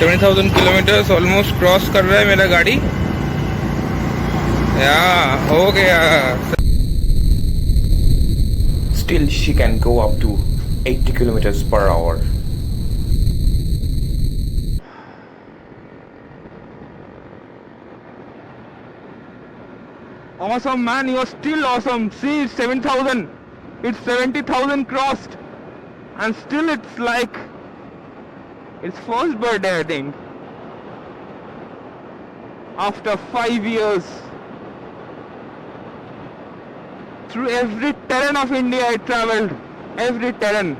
70,000 kilometre almost cross कर रहा है मेरा गाड़ी। या हो गया। Still she can go up to 80 kilometers per hour. Awesome, man, you're still awesome. See, it's 7,000. It's 70,000 crossed. And still it's like its first birthday, I think. After 5 years. Through every terrain of India I traveled. Every terrain.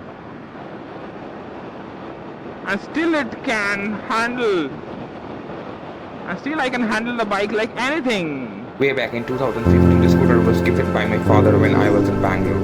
And still it can handle. And still I can handle the bike like anything. Way back in 2015, the scooter was gifted by my father when I was in Bangalore.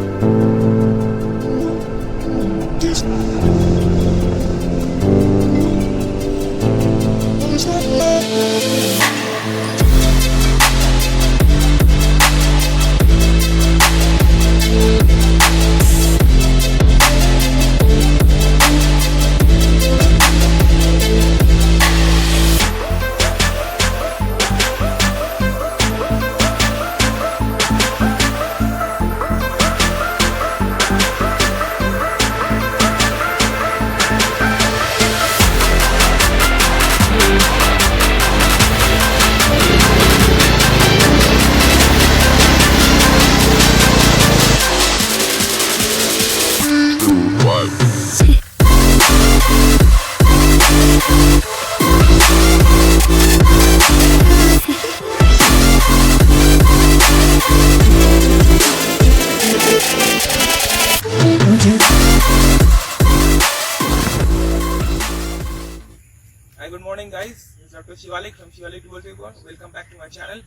Hi, good morning guys. This is Dr. Shivalik from Shivalik Dual Taper. Welcome back to my channel.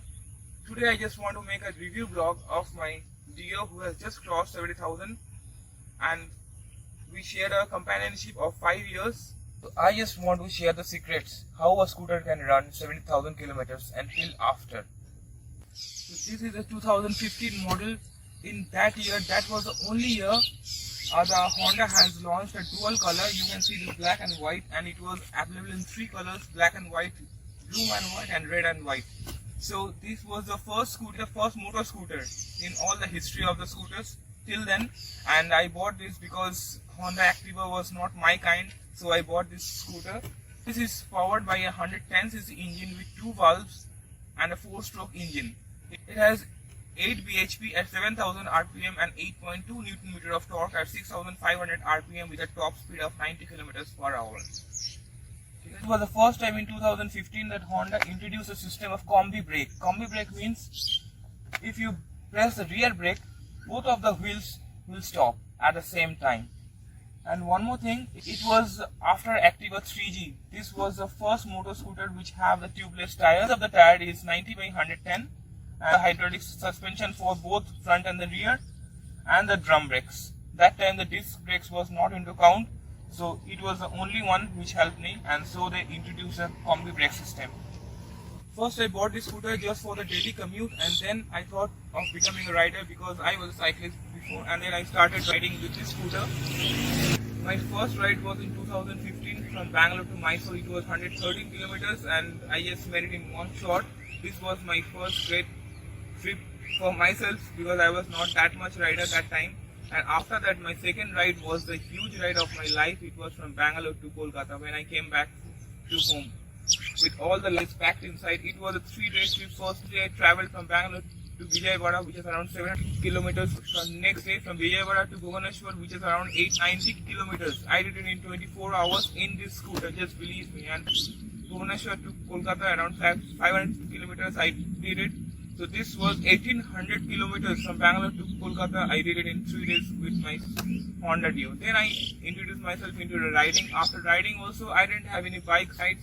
Today I just want to make a review vlog of my Dio who has just crossed 70,000 and we shared a companionship of 5 years. So I just want to share the secrets how a scooter can run 70,000 kilometers until after. So this is a 2015 model. In that year, that was the only year the Honda has launched a dual color. You can see this black and white, and it was available in 3 colors: black and white, blue and white, and red and white. So this was the first scooter, first motor scooter in all the history of the scooters till then. And I bought this because Honda Activa was not my kind, so I bought this scooter. This is powered by a 110cc engine with 2 valves and a 4-stroke engine. It has 8 bhp at 7,000 rpm and 8.2 Nm of torque at 6,500 rpm with a top speed of 90 km per hour. It was the first time in 2015 that Honda introduced a system of combi brake. Combi brake means if you press the rear brake, both of the wheels will stop at the same time. And one more thing, it was after Activa 3G. This was the first motor scooter which have the tubeless tires. Of the tire is 90 by 110. And hydraulic suspension for both front and the rear, and the drum brakes. That time the disc brakes was not into count, so it was the only one which helped me, and so they introduced a combi brake system. First I bought this scooter just for the daily commute, and then I thought of becoming a rider because I was a cyclist before, and then I started riding with this scooter. My first ride was in 2015 from Bangalore to Mysore. It was 113 kilometers and I just made it in one shot. This was my first great trip for myself because I was not that much rider that time. And after that, my second ride was the huge ride of my life. It was from Bangalore to Kolkata when I came back to home with all the luggage packed inside. It was a 3-day trip. First day I traveled from Bangalore to Vijayawada, which is around 700 kilometers. From next day from Vijayawada to Bhubaneswar, which is around 890 kilometers. I did it in 24 hours in this scooter, just believe me. And Bhubaneswar to Kolkata around 500 kilometers I did it. So this was 1800 kilometers from Bangalore to Kolkata. I did it in 3 days with my Honda Dio. Then I introduced myself into the riding. After riding also, I didn't have any bike rides.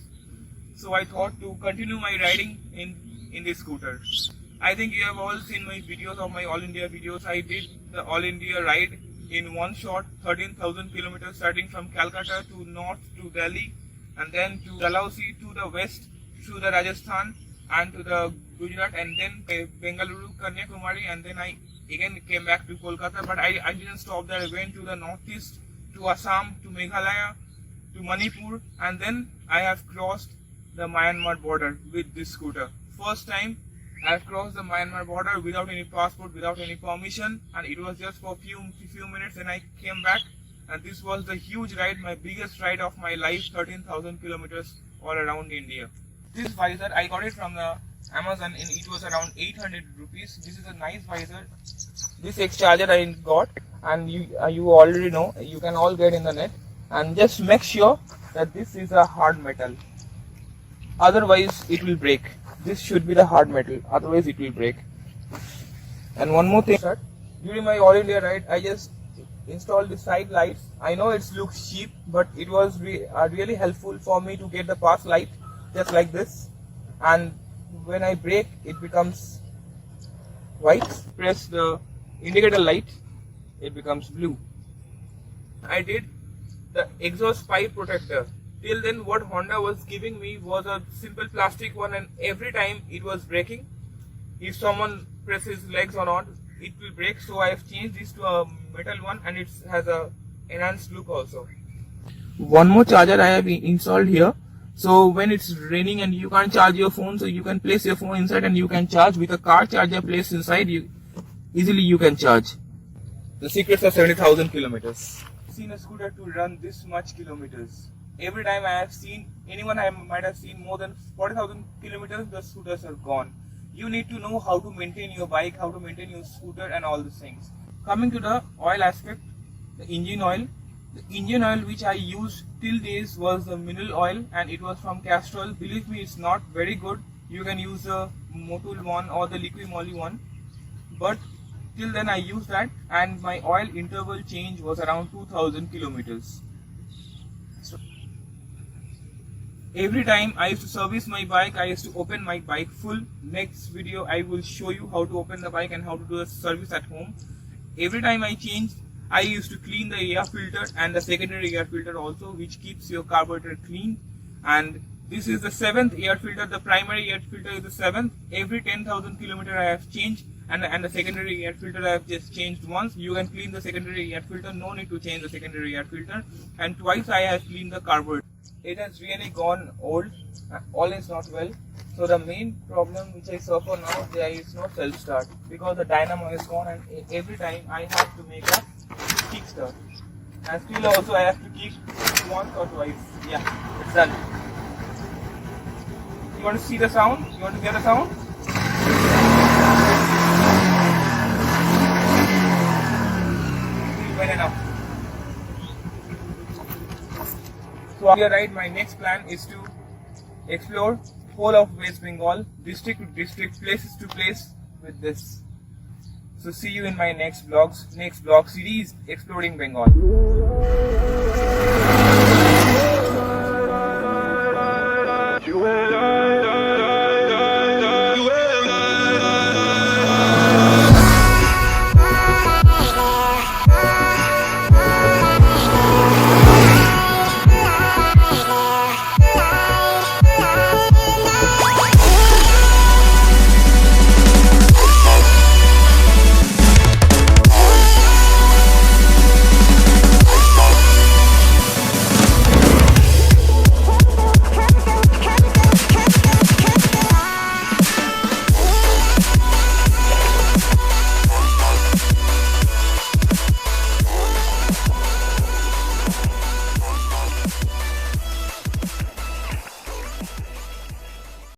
So I thought to continue my riding in this scooter. I think you have all seen my videos of my All India videos. I did the All India ride in one shot, 13,000 kilometers starting from Calcutta to north to Delhi and then to Dalhousie to the west through the Rajasthan and to the Gujarat and then Bengaluru, Kanyakumari, and then I again came back to Kolkata, but I didn't stop there. I went to the northeast, to Assam, to Meghalaya, to Manipur, and then I have crossed the Myanmar border with this scooter. First time I have crossed the Myanmar border without any passport, without any permission, and it was just for few minutes, and I came back. And this was the huge ride, my biggest ride of my life, 13,000 kilometers all around India. This visor, I got it from the Amazon, and it was around 800 rupees. This is a nice visor. This X charger I got, and you already know, you can all get in the net. And just make sure that this is a hard metal. Otherwise, it will break. This should be the hard metal. Otherwise, it will break. And one more thing, during my All India ride, I just installed the side lights. I know it looks cheap, but it was really helpful for me to get the pass light just like this. And when I brake, it becomes white. Press the indicator light, it becomes blue. I did the exhaust pipe protector. Till then, what Honda was giving me was a simple plastic one, and every time it was breaking. If someone presses legs or not, it will break. So I have changed this to a metal one, and it has a enhanced look also. One more charger I have installed here. So when it's raining and you can't charge your phone, so you can place your phone inside and you can charge with a car charger placed inside. Easily you can charge. The secrets of 70,000 kilometers. I've seen a scooter to run this much kilometers. Every time I have seen anyone, I might have seen more than 40,000 kilometers, the scooters are gone. You need to know how to maintain your bike, how to maintain your scooter, and all these things. Coming to the oil aspect, the engine oil. The engine oil which I used till days was the mineral oil, and it was from Castrol. Believe me, it's not very good. You can use the Motul one or the Liqui Moly one. But till then I used that, and my oil interval change was around 2,000 kilometers. So, every time I used to service my bike, I used to open my bike full. Next video I will show you how to open the bike and how to do the service at home. Every time I changed, I used to clean the air filter and the secondary air filter also, which keeps your carburetor clean. And this is the 7th air filter. The primary air filter is the 7th. Every 10,000 kilometers I have changed, and the secondary air filter I have just changed once. You can clean the secondary air filter, no need to change the secondary air filter. And twice I have cleaned the carburetor. It has really gone old, all is not well. So the main problem which I suffer now, there is no self-start because the dynamo is gone, and every time I have to make a kickstart. And still also I have to kick once or twice. Yeah, it's done. You want to see the sound? You want to hear the sound? Well enough. So here, right, my next plan is to explore whole of West Bengal, district to district, places to place with this. So see you in my next vlog series, Exploring Bengal.